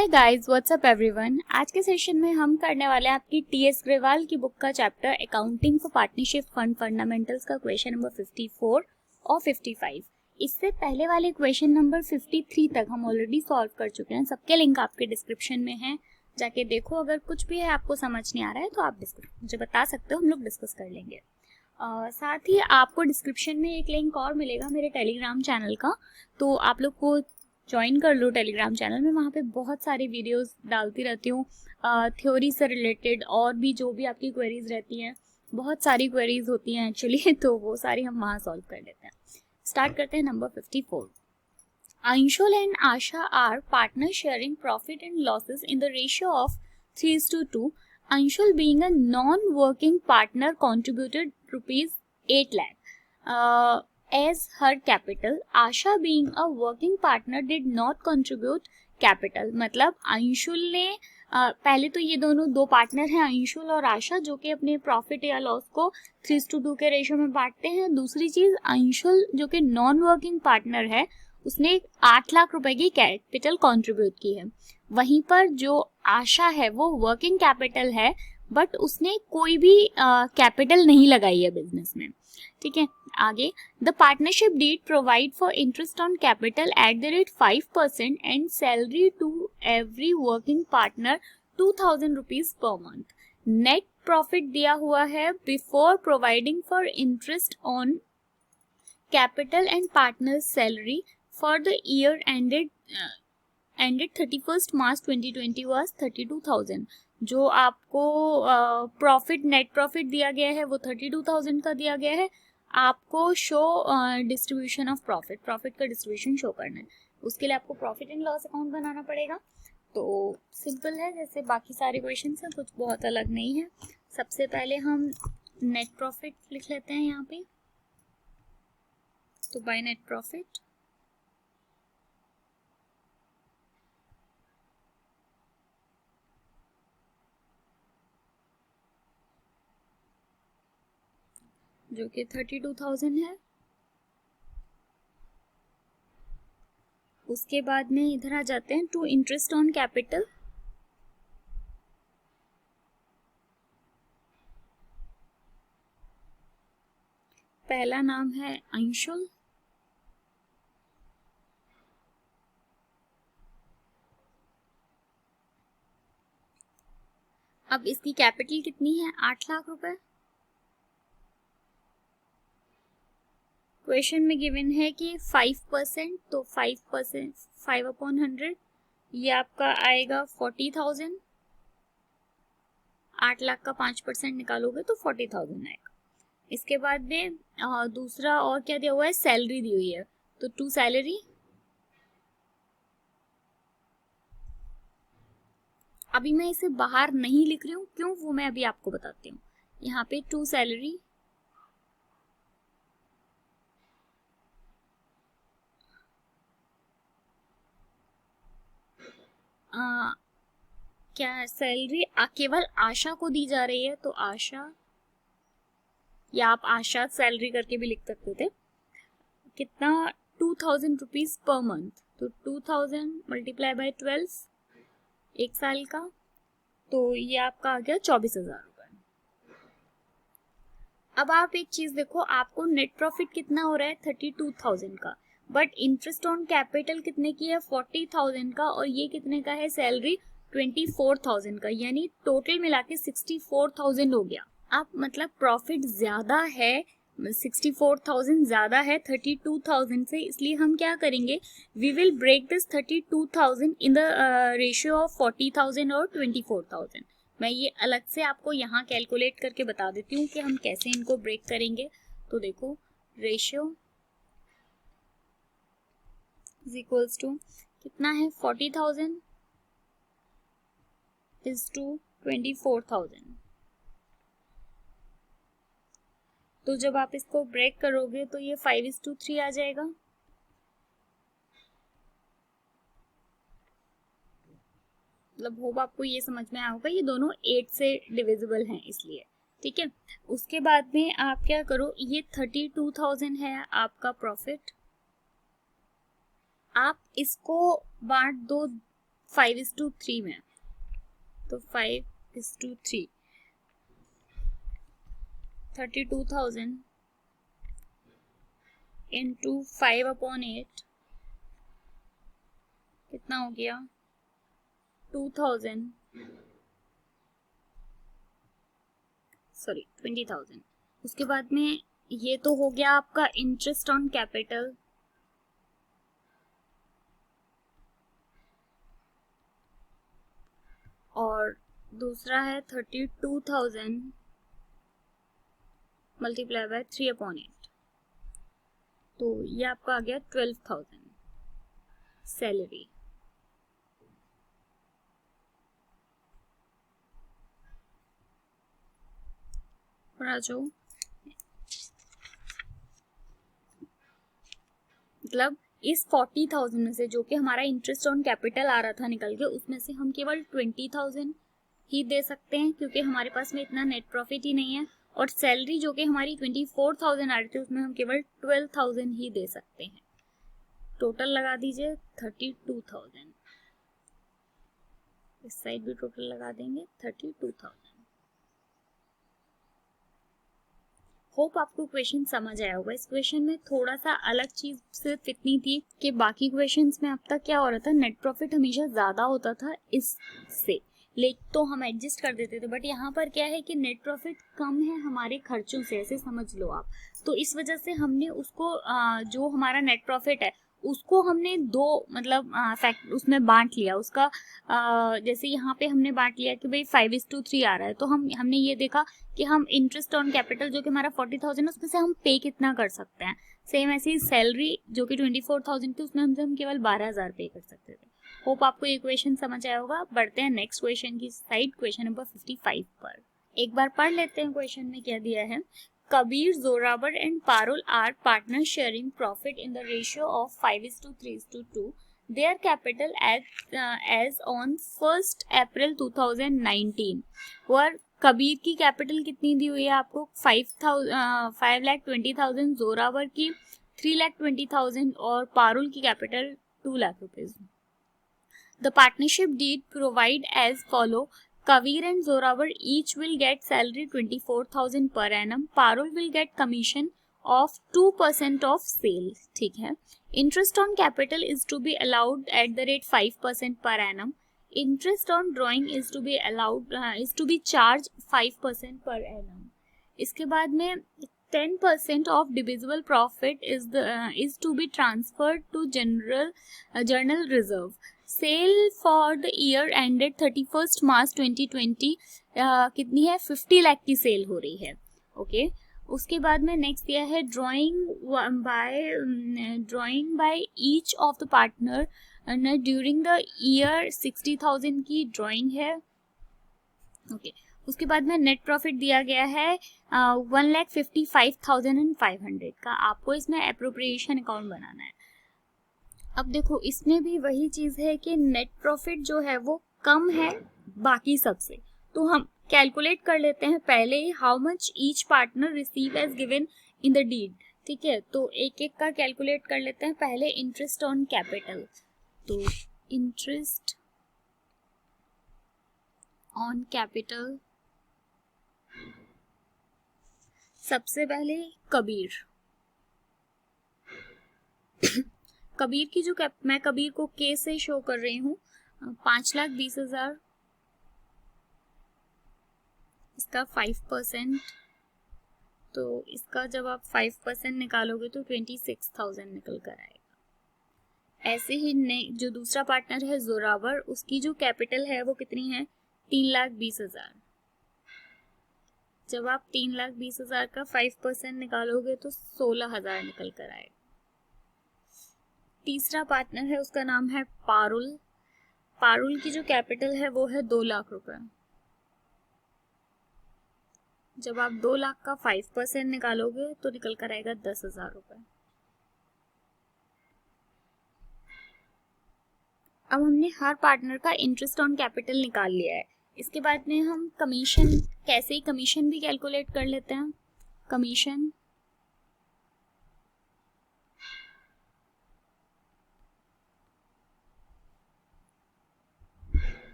हे guys, what's up everyone. आज के session में हम करने वाले हैं आपकी टीएस ग्रेवाल की बुक का chapter accounting for partnership fund fundamentals का क्वेश्चन नंबर 54 और 55। इससे पहले वाले क्वेश्चन नंबर 53 तक हम ऑलरेडी सॉल्व कर चुके हैं। सबके लिंक आपके डिस्क्रिप्शन में है, जाके देखो। अगर कुछ भी है आपको समझ नहीं आ रहा है तो आप मुझे बता सकते हो, हम लोग डिस्कस कर लेंगे। साथ ही आपको डिस्क्रिप्शन में एक लिंक और मिलेगा मेरे टेलीग्राम चैनल का, तो आप लोग को ज्वाइन कर लो टेलीग्राम चैनल में। वहाँ पे बहुत सारी वीडियोस डालती रहती हूँ थ्योरी से रिलेटेड, और भी जो भी आपकी क्वेरीज रहती हैं, बहुत सारी क्वेरीज होती हैं एक्चुअली तो वो सारी हम वहाँ सॉल्व कर लेते हैं। स्टार्ट करते हैं number 54। Anshul and Asha are partner sharing profit and losses in the ratio of 3:2. Anshul being a non-working partner contributed rupees 8 lakh as her capital. Asha being a working partner did not contribute capital. मतलब अंशुल ने पहले तो ये दोनों दो partner हैं, अंशुल और आशा, जो कि अपने प्रॉफिट या लॉस को 3:2 के रेशियो में बांटते हैं। दूसरी चीज, अंशुल जो कि नॉन वर्किंग पार्टनर है, उसने 8 लाख रुपए की कैपिटल कंट्रीब्यूट की है। वहीं पर जो आशा है वो वर्किंग कैपिटल है, बट उसने कोई भी कैपिटल नहीं लगाई है बिजनेस में। ठीक है, आगे। The partnership deed provide for interest on capital at the rate 5% and salary to every working partner 2000 rupees per month. Net profit दिया हुआ है before providing for interest on capital and partner salary for the year ended 31st March 2020 was 32,000। जो आपको profit net profit दिया गया है वो 32,000 का दिया गया है। आपको शो डिस्ट्रीब्यूशन ऑफ प्रॉफिट का डिस्ट्रीब्यूशन शो करना है। उसके लिए आपको प्रॉफिट एंड लॉस अकाउंट बनाना पड़ेगा। तो सिंपल है, जैसे बाकी सारे क्वेश्चन हैं, कुछ बहुत अलग नहीं है। सबसे पहले हम नेट प्रॉफिट लिख लेते हैं यहाँ पे। तो बाय नेट प्रॉफिट जो कि 32,000 है। उसके बाद में इधर आ जाते हैं टू इंटरेस्ट ऑन कैपिटल। पहला नाम है अंशुल, अब इसकी कैपिटल कितनी है? 8 लाख रुपए। क्वेश्चन में गिवन है कि 5%, तो 5% 5/100 ये आपका आएगा 40,000। 8 लाख का 5% निकालोगे तो 40,000 आएगा। इसके बाद में दूसरा और क्या दिया हुआ है? सैलरी दी हुई है, तो टू सैलरी। अभी मैं इसे बाहर नहीं लिख रही हूँ, क्यों वो मैं अभी आपको बताती हूँ। यहाँ पे टू सैलरी क्या सैलरी केवल आशा को दी जा रही है, तो आशा, या आप आशा सैलरी करके भी लिख सकते थे। कितना? 2000 रुपीज पर मंथ, तो 2000 मल्टीप्लाई बाय 12 एक साल का, तो ये आपका आ गया 24,000 रुपए। अब आप एक चीज देखो, आपको नेट प्रॉफिट कितना हो रहा है? 32,000 का, बट इंटरेस्ट ऑन कैपिटल कितने की है? 40,000 का, और ये कितने का है? सैलरी 24,000 का, यानी टोटल मिला के 64,000 हो गया। अब मतलब प्रॉफिट ज्यादा है, 64,000 ज्यादा है 32,000 से, इसलिए हम क्या करेंगे? We will break this 32,000 in the ratio of 40,000 और 24,000। मैं ये अलग से आपको यहाँ कैलकुलेट करके बता देती हूँ कि हम कैसे इनको ब्रेक करेंगे। तो देखो, रेशियो इज इक्वल्स टू कितना है? 40,000 इज टू 24,000। तो जब आप इसको ब्रेक करोगे तो ये 5:3 आ जाएगा। मतलब होप आपको ये समझ में आया होगा, ये दोनों 8 से डिविजिबल हैं इसलिए। ठीक है, उसके बाद में आप क्या करो, ये 32,000 है आपका प्रॉफिट, आप इसको बांट दो 5:3 में, तो 5:3, 32,000 इंटू 5/8 कितना हो गया, 20,000। उसके बाद में ये तो हो गया आपका इंटरेस्ट ऑन कैपिटल, और दूसरा है 32,000 मल्टीप्लाई बाय 3/8, तो ये आपका आ गया 12,000 सैलरी। जो मतलब इस 40,000 में से जो कि हमारा इंटरेस्ट ऑन कैपिटल आ रहा था निकल के, उसमें से हम केवल 20,000 ही दे सकते हैं क्योंकि हमारे पास में इतना नेट प्रॉफिट ही नहीं है, और सैलरी जो कि हमारी 24,000 आ रही थी उसमें हम केवल 12,000 ही दे सकते हैं। टोटल लगा दीजिए 32,000, इस साइड भी टोटल लगा देंगे 32,000। होप आपको क्वेश्चन समझ आया होगा। इस क्वेश्चन में थोड़ा सा अलग चीज सिर्फ इतनी थी कि बाकी क्वेश्चंस में अब तक क्या हो रहा था, नेट प्रॉफिट हमेशा ज्यादा होता था इससे, लेकिन तो हम एडजस्ट कर देते थे, बट यहाँ पर क्या है कि नेट प्रॉफिट कम है हमारे खर्चों से, ऐसे समझ लो आप। तो इस वजह से हमने उसको जो हमारा नेट प्रॉफिट है उसको हमने दो मतलब फैक्ट उसमें बांट लिया उसका। जैसे यहाँ पे हमने बांट लिया कि भाई 5:3 आ रहा है, तो हमने ये देखा कि हम इंटरेस्ट ऑन कैपिटल जो कि हमारा 40,000 है उसमें से हम पे कितना कर सकते हैं। सेम ऐसी सैलरी जो कि 24,000 थी उसमें हम केवल 12,000 पे कर सकते थे। होप आपको ये क्वेश्चन समझ आया होगा। बढ़ते हैं नेक्स्ट क्वेश्चन की साइड, क्वेश्चन नंबर 55 पर। एक बार पढ़ लेते हैं क्वेश्चन में क्या दिया है। Kabir, Zorawar and Parul are partners sharing profit in the ratio of 5:3:2. Their capital as on 1st April 2019 were Kabir की कैपिटल कितनी दी हुई है आपको 5,20,000, जोरावर की 3,20,000 और पारुल की capital 2 lakh rupees. The partnership deed provide as follow. Kabir and Zorawar each will get salary 24,000 per annum. Parul will get commission of 2% of sales. ठीक है। Interest on capital is to be allowed at the rate 5% per annum. Interest on drawing is to be allowed is to be charged 5% per annum. इसके बाद में 10% of divisible profit is to be transferred to general reserve. Sale for the year ended 31 March 2020 कितनी है, 50 लाख की cell हो रही है। Okay उसके बाद में नेक्स्ट दिया है drawing by each of the partner during the year 60,000 की ड्राइंग है। ओके उसके बाद में नेट प्रॉफिट दिया गया है 1,55,500 का। आपको इसमें एप्रोप्रिएशन अकाउंट बनाना है। अब देखो इसमें भी वही चीज है कि नेट प्रॉफिट जो है वो कम है बाकी सबसे, तो हम कैलकुलेट कर लेते हैं पहले ही how much each partner receive as given in the deed. ठीक है तो एक एक का कैलकुलेट कर लेते हैं। पहले इंटरेस्ट ऑन कैपिटल, तो इंटरेस्ट ऑन कैपिटल सबसे पहले कबीर कबीर की जो मैं कबीर को के से शो कर रही हूँ 5,20,000, इसका 5%, तो इसका जब आप 5% निकालोगे तो 26,000 निकल कर आएगा। ऐसे ही जो दूसरा पार्टनर है जोरावर, उसकी जो कैपिटल है वो कितनी है 3,20,000। जब आप 3,20,000 का 5% निकालोगे तो 16,000 निकल कर आएगा। तीसरा पार्टनर है उसका नाम है पारुल। पारुल की जो कैपिटल है वो है 2 लाख रुपए। जब आप 2 लाख का 5% निकालोगे तो निकल कर आएगा 10,000 रुपए। अब हमने हर पार्टनर का इंटरेस्ट ऑन कैपिटल निकाल लिया है। इसके बाद में हम कमीशन, कैसे ही कमीशन भी कैलकुलेट कर लेते हैं। कमीशन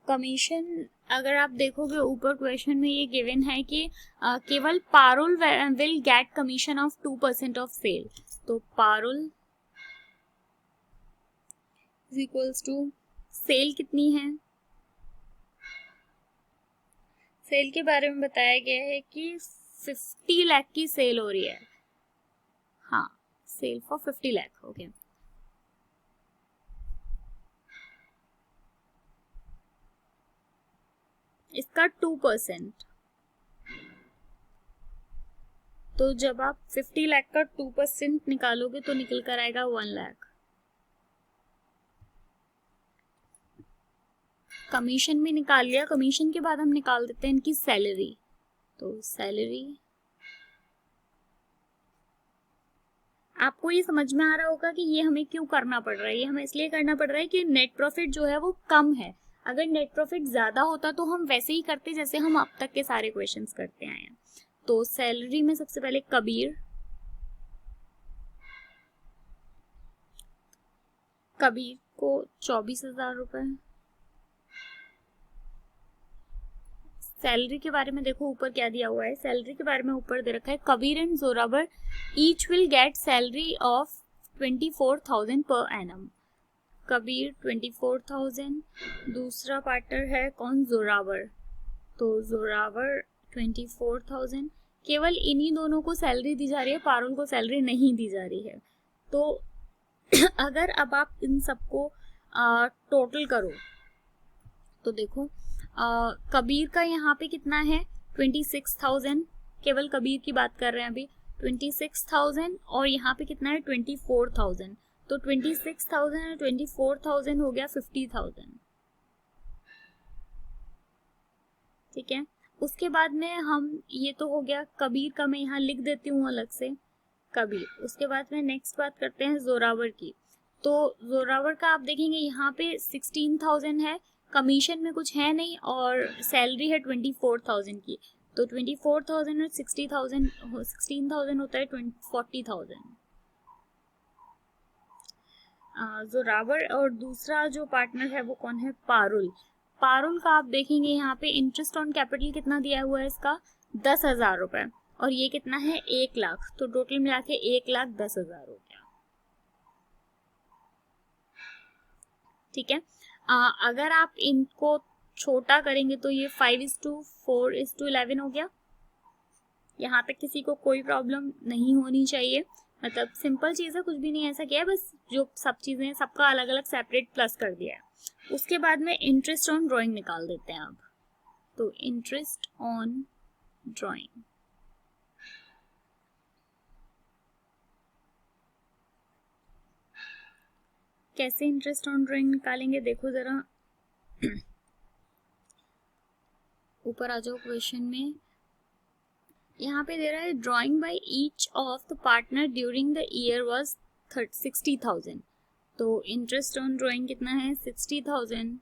कमीशन अगर आप देखोगे ऊपर क्वेश्चन में ये गिवन है कि केवल Parul will get commission of 2% of sale. तो पारुल इक्वल्स टू सेल कितनी है, सेल के बारे में बताया गया है कि 50 लाख की सेल हो रही है। हाँ, सेल फॉर 50 लाख। ओके, इसका 2%, तो जब आप 50 लाख का 2% निकालोगे तो निकल कर आएगा 1 लाख। कमीशन भी निकाल लिया, कमीशन के बाद हम निकाल देते हैं इनकी सैलरी। तो सैलरी, आपको ये समझ में आ रहा होगा कि ये हमें क्यों करना पड़ रहा है। ये हमें इसलिए करना पड़ रहा है कि नेट प्रॉफिट जो है वो कम है। अगर नेट प्रॉफिट ज्यादा होता तो हम वैसे ही करते जैसे हम अब तक के सारे क्वेश्चंस करते आए हैं। तो सैलरी में सबसे पहले कबीर को 24,000 रुपए। सैलरी के बारे में देखो ऊपर क्या दिया हुआ है, सैलरी के बारे में ऊपर दे रखा है Kabir and Zorawar each will get salary of 24,000 per annum. Kabir 24,000, दूसरा पार्टनर है कौन, जोरावर। तो जोरावर 24,000, केवल इन्हीं दोनों को सैलरी दी जा रही है, पारुल को सैलरी नहीं दी जा रही है। तो अगर अब आप इन सबको टोटल करो तो देखो कबीर का यहाँ पे कितना है 26,000, केवल कबीर की बात कर रहे हैं अभी, 26,000 और यहाँ पे कितना है 24,000। तो 26,000 और 24,000 हो गया 50,000। ठीक है, उसके बाद में हम, ये तो हो गया कबीर का, मैं यहाँ लिख देती हूँ अलग से कबीर। उसके बाद में नेक्स्ट बात करते हैं जोरावर की। तो जोरावर का आप देखेंगे यहाँ पे 16,000 है, कमीशन में कुछ है नहीं और सैलरी है 24,000 की। तो 24,000 और 16,000 होता है 40,000। जोरावर और दूसरा जो पार्टनर है वो कौन है, पारुल। पारुल का आप देखेंगे यहाँ पे इंटरेस्ट ऑन कैपिटल कितना दिया हुआ है इसका 10,000 रुपए, और ये कितना है 1 लाख। तो टोटल मिला के 1,10,000 हो गया। ठीक है, अगर आप इनको छोटा करेंगे तो ये 5:4:11 हो गया। यहाँ तक किसी को कोई प्रॉब्लम नहीं होनी चाहिए, मतलब सिंपल चीज है, कुछ भी नहीं ऐसा किया है, बस जो सब चीजें हैं सबका अलग अलग सेपरेट प्लस कर दिया है। उसके बाद में इंटरेस्ट ऑन ड्राइंग निकाल देते हैं अब। तो इंटरेस्ट ऑन ड्राइंग, कैसे इंटरेस्ट ऑन ड्राइंग निकालेंगे देखो जरा, ऊपर आ जाओ क्वेश्चन में। यहाँ पे दे रहा है drawing by each of the partner during the year was 60,000। तो इंटरेस्ट ऑन ड्राइंग कितना है 60,000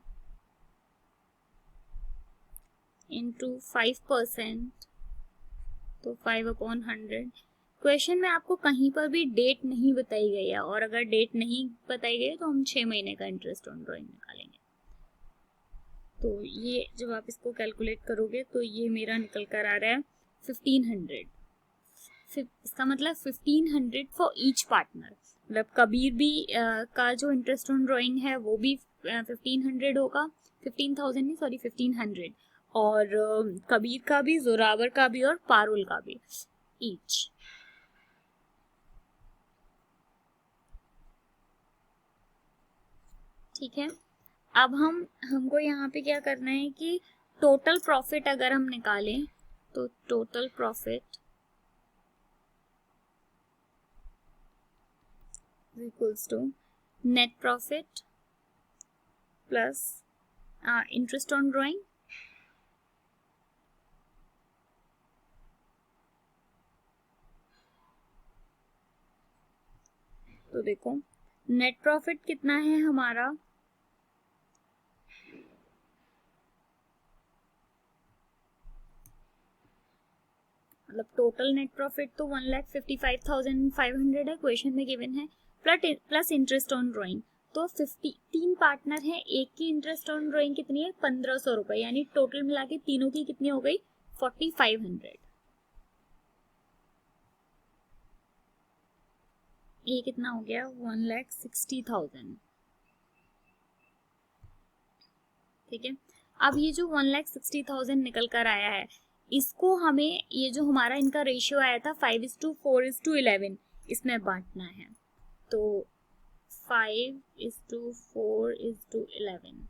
इंटू 5%, तो 5/100। क्वेश्चन में आपको कहीं पर भी डेट नहीं बताई गई है, और अगर डेट नहीं बताई गई तो हम 6 महीने का इंटरेस्ट ऑन ड्राइंग निकालेंगे। तो ये जब आप इसको कैलकुलेट करोगे तो ये मेरा निकल कर आ रहा है 1500। इसका मतलब 1500 फॉर ईच पार्टनर, मतलब कबीर भी का जो इंटरेस्ट ऑन ड्राइंग है वो भी 1500 होगा, 15,000 नहीं सॉरी 1500, और कबीर का भी, जोरावर का भी और पारुल का भी ईच। ठीक है, अब हमको यहाँ पे क्या करना है कि टोटल प्रॉफिट अगर हम निकालें तो total profit equals to net profit plus interest on drawing तो देखो नेट प्रॉफिट कितना है हमारा, मतलब टोटल नेट प्रॉफिट तो 1,55,500 है, क्वेश्चन में गिवन है, प्लस इंटरेस्ट ऑन ड्राइंग। तो 3 पार्टनर हैं, एक की इंटरेस्ट ऑन ड्राइंग कितनी है 1500 रुपए, यानी टोटल मिला के तीनों की कितनी हो गई 4500। ये कितना हो गया 1,60,000। ठीक है, अब ये जो 1,60,000 निकल कर आया है, इसको हमें ये जो हमारा इनका रेशियो आया था 5:4:11 इसमें बांटना है। तो 5:4:11,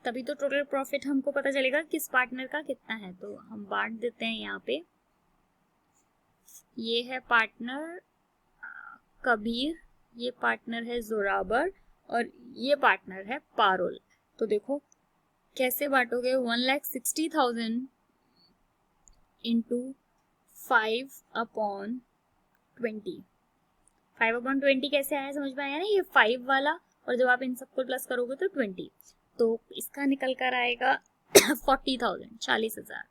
तभी तो टोटल प्रॉफिट हमको पता चलेगा किस पार्टनर का कितना है। तो हम बांट देते हैं यहाँ पे। ये है पार्टनर कबीर, ये पार्टनर है जोराबर, और ये पार्टनर है पारुल। तो देखो कैसे बांटोगे, 1,60,000 इंटू 5/20। 5/20 कैसे आया, समझ में आया ना, ये 5 वाला, और जब आप इन सबको प्लस करोगे तो 20, तो इसका निकल कर आएगा 40,000, 40,000।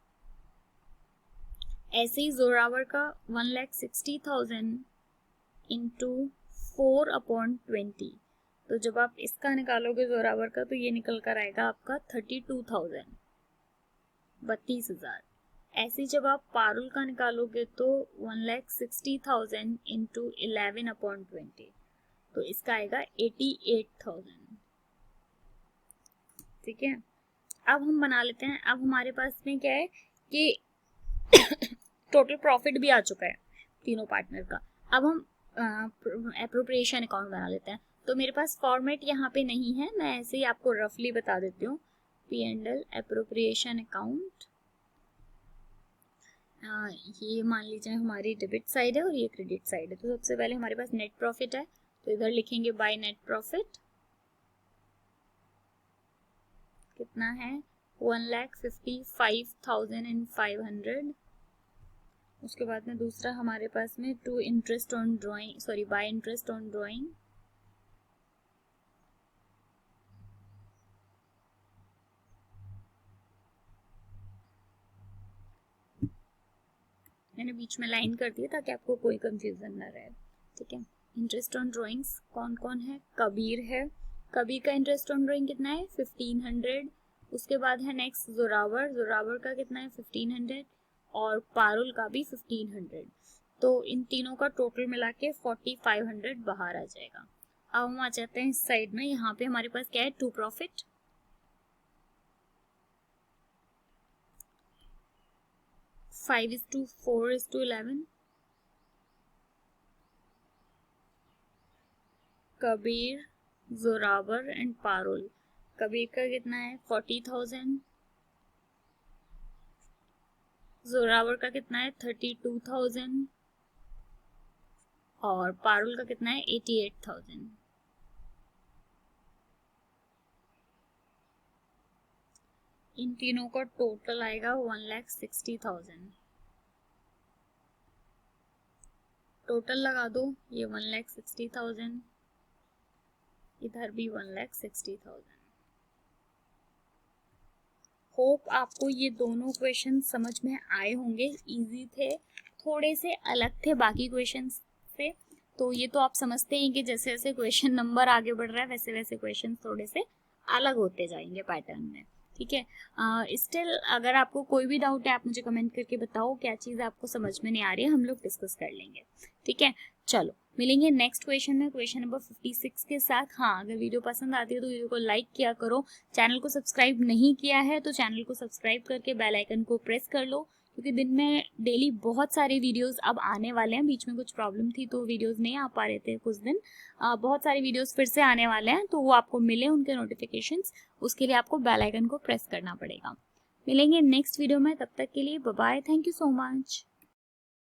ऐसे ही जोरावर का 1,60,000 इंटू 4/20, तो जब आप इसका निकालोगे जोरावर का तो ये निकल कर आएगा आपका 32,000, 32,000। ऐसे जब आप पारुल का निकालोगे तो 1,60,000 इंटू 11/20, तो इसका आएगा 88,000। ठीक है, अब हम बना लेते हैं। अब हमारे पास में क्या है कि टोटल प्रॉफिट भी आ चुका है तीनों पार्टनर का। अब हम एप्रोप्रिएशन अकाउंट बना लेते हैं। तो मेरे पास फॉर्मेट यहाँ पे नहीं है, मैं ऐसे ही आपको रफली बता देती हूँ। P&L एप्रोप्रिएशन अकाउंट, ये मान लीजिए हमारी डेबिट साइड है और ये क्रेडिट साइड है। तो सबसे पहले हमारे पास नेट प्रॉफिट है, तो इधर लिखेंगे बाय नेट प्रॉफिट, कितना है 1,55,500। उसके बाद में दूसरा हमारे पास में बाय इंटरेस्ट ऑन ड्राइंग, मैंने बीच में लाइन कर दी ताकि आपको कोई कंफ्यूजन ना रहे। ठीक है, इंटरेस्ट ऑन ड्राइंग्स कौन कौन है, कबीर है, कबीर का इंटरेस्ट ऑन ड्राइंग कितना है 1500। उसके बाद है नेक्स्ट जोरावर का कितना है 1500, और पारुल का भी 1500। तो इन तीनों का टोटल मिला के 4500 बाहर आ जाएगा। अब हम आ जाते हैं इस साइड में, यहाँ पे हमारे पास क्या है to profit, 5:4:11, Kabir, Zorawar and Parul. Kabir का कितना है 40,000, जोरावर का कितना है 32,000, और पारुल का कितना है 88,000। इन तीनों का टोटल आएगा 1,60,000। टोटल लगा दो, ये 1,60,000, इधर भी 1,60,000। होप आपको ये दोनों क्वेश्चन समझ में आए होंगे, इजी थे, थोड़े से अलग थे बाकी क्वेश्चन से। तो ये तो आप समझते हैं कि जैसे जैसे क्वेश्चन नंबर आगे बढ़ रहा है वैसे वैसे क्वेश्चन थोड़े से अलग होते जाएंगे पैटर्न में। ठीक है, स्टिल अगर आपको कोई भी डाउट है आप मुझे कमेंट करके बताओ, क्या चीज़ आपको समझ में नहीं आ रही है, हम लोग डिस्कस कर लेंगे। ठीक है, चलो मिलेंगे नेक्स्ट क्वेश्चन में, क्वेश्चन नंबर 56 के साथ। हाँ, अगर वीडियो पसंद आती है तो वीडियो को लाइक किया करो, चैनल को सब्सक्राइब नहीं किया है तो चैनल को सब्सक्राइब करके बेल आइकन को प्रेस कर लो, क्योंकि दिन में डेली बहुत सारे वीडियोस अब आने वाले हैं। बीच में कुछ प्रॉब्लम थी तो वीडियोस नहीं आ पा रहे थे कुछ दिन, बहुत सारे वीडियोस फिर से आने वाले हैं, तो वो आपको मिले उनके नोटिफिकेशंस, उसके लिए आपको बेल आइकन को प्रेस करना पड़ेगा। मिलेंगे नेक्स्ट वीडियो में, तब तक के लिए bye bye, thank you so much.